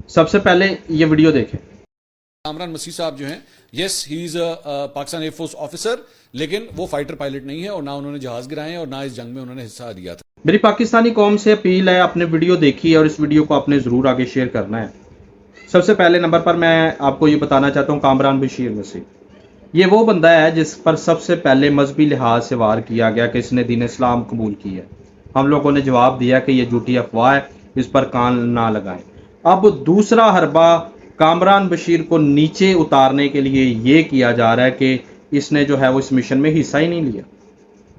سب سے پہلے یہ ویڈیو دیکھیں۔ کامران مسیح صاحب جو ہیں، یس ہی از اے پاکستان ایئر فورس آفیسر، لیکن وہ فائٹر پائلٹ نہیں ہے اور نہ انہوں نے جہاز گرائے ہیں اور نہ اس جنگ میں انہوں نے حصہ لیا تھا۔ میری پاکستانی قوم سے اپیل ہے، آپ نے ویڈیو دیکھی ہے اور اس ویڈیو کو آپ نے ضرور آگے شیئر کرنا ہے۔ سب سے پہلے نمبر پر میں آپ کو یہ بتانا چاہتا ہوں، کامران بشیر مسیح یہ وہ بندہ ہے جس پر سب سے پہلے مذہبی لحاظ سے وار کیا گیا کہ اس نے دین اسلام قبول کی ہے۔ ہم لوگوں نے جواب دیا کہ یہ جھوٹی افواہ ہے، اس پر کان نہ لگائیں۔ اب دوسرا حربہ کامران بشیر کو نیچے اتارنے کے لیے یہ کیا جا رہا ہے کہ اس نے جو ہے وہ اس مشن میں حصہ ہی نہیں لیا۔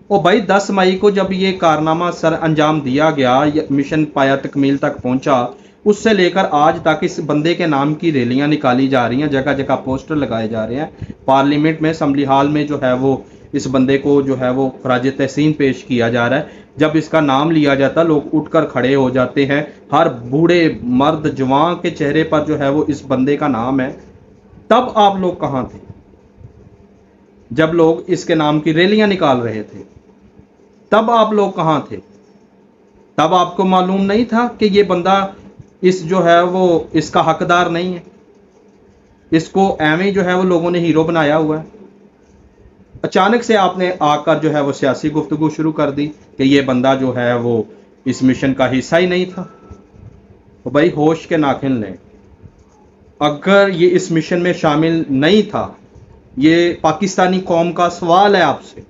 او بھائی 10 مئی کو جب یہ کارنامہ سر انجام دیا گیا، مشن پایا تکمیل تک پہنچا، اس سے لے کر آج تک اس بندے کے نام کی ریلیاں نکالی جا رہی ہیں، جگہ جگہ پوسٹر لگائے جا رہے ہیں، پارلیمنٹ میں اسمبلی ہال میں جو ہے وہ اس بندے کو جو ہے وہ خراج تحسین پیش کیا جا رہا ہے۔ جب اس کا نام لیا جاتا لوگ اٹھ کر کھڑے ہو جاتے ہیں، ہر بوڑھے مرد جوان کے چہرے پر جو ہے وہ اس بندے کا نام ہے۔ تب آپ لوگ کہاں تھے جب لوگ اس کے نام کی ریلیاں نکال رہے تھے؟ تب آپ لوگ کہاں تھے؟ تب آپ کو معلوم نہیں تھا کہ یہ بندہ اس جو ہے وہ اس کا حقدار نہیں ہے، اس کو ایویں جو ہے وہ لوگوں نے ہیرو بنایا ہوا ہے۔ اچانک سے آپ نے آ کر جو ہے وہ سیاسی گفتگو شروع کر دی کہ یہ بندہ جو ہے وہ اس مشن کا حصہ ہی نہیں تھا۔ تو بھائی ہوش کے ناخن لیں، اگر یہ اس مشن میں شامل نہیں تھا، یہ پاکستانی قوم کا سوال ہے آپ سے،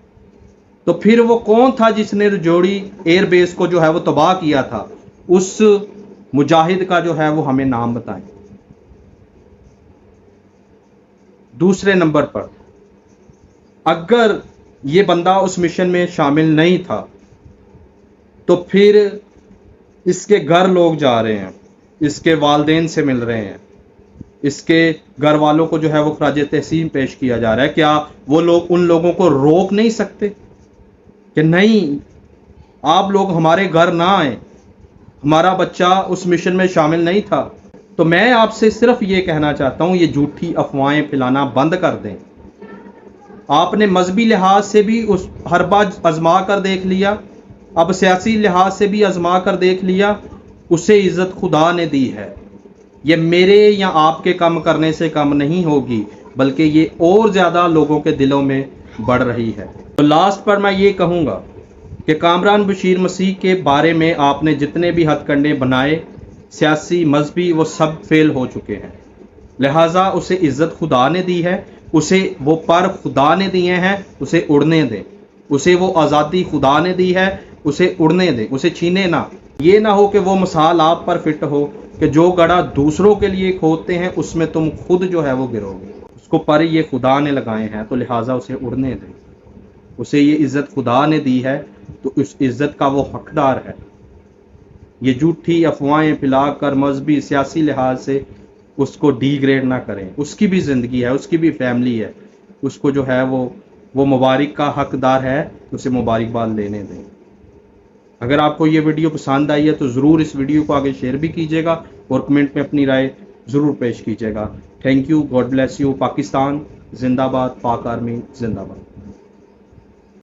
تو پھر وہ کون تھا جس نے رجوڑی ایئر بیس کو جو ہے وہ تباہ کیا تھا؟ اس مجاہد کا جو ہے وہ ہمیں نام بتائیں۔ دوسرے نمبر پر، اگر یہ بندہ اس مشن میں شامل نہیں تھا تو پھر اس کے گھر لوگ جا رہے ہیں، اس کے والدین سے مل رہے ہیں، اس کے گھر والوں کو جو ہے وہ خراج تحسین پیش کیا جا رہا ہے، کیا وہ لوگ ان لوگوں کو روک نہیں سکتے کہ نہیں آپ لوگ ہمارے گھر نہ آئیں، ہمارا بچہ اس مشن میں شامل نہیں تھا؟ تو میں آپ سے صرف یہ کہنا چاہتا ہوں، یہ جھوٹی افواہیں پھیلانا بند کر دیں۔ آپ نے مذہبی لحاظ سے بھی اس حربہ آزما کر دیکھ لیا، اب سیاسی لحاظ سے بھی آزما کر دیکھ لیا، اسے عزت خدا نے دی ہے۔ یہ میرے یا آپ کے کم کرنے سے کم نہیں ہوگی، بلکہ یہ اور زیادہ لوگوں کے دلوں میں بڑھ رہی ہے۔ تو لاسٹ پر میں یہ کہوں گا کہ کامران بشیر مسیح کے بارے میں آپ نے جتنے بھی ہتھ کنڈے بنائے، سیاسی مذہبی، وہ سب فیل ہو چکے ہیں۔ لہٰذا اسے عزت خدا نے دی ہے، اسے وہ پر خدا نے دیے ہیں، اسے اڑنے دیں۔ اسے وہ آزادی خدا نے دی ہے، اسے اڑنے دیں، اسے چھینے نہ۔ یہ نہ ہو کہ وہ مثال آپ پر فٹ ہو کہ جو گڑھا دوسروں کے لیے کھودتے ہیں اس میں تم خود جو ہے وہ گرو گے۔ اس کو پر یہ خدا نے لگائے ہیں، تو لہٰذا اسے اڑنے دیں۔ اسے یہ عزت خدا نے دی ہے تو اس عزت کا وہ حقدار ہے۔ یہ جھوٹی افواہیں پھیلا کر مذہبی سیاسی لحاظ سے اس کو ڈی گریڈ نہ کریں۔ اس کی بھی زندگی ہے، اس کی بھی فیملی ہے، اس کو جو ہے وہ مبارک کا حقدار ہے، اسے مبارکباد لینے دیں۔ اگر آپ کو یہ ویڈیو پسند آئی ہے تو ضرور اس ویڈیو کو آگے شیئر بھی کیجیے گا اور کمنٹ میں اپنی رائے ضرور پیش کیجیے گا۔ Thank you, God bless you. Pakistan زندہ باد، پاک آرمی زندہ باد۔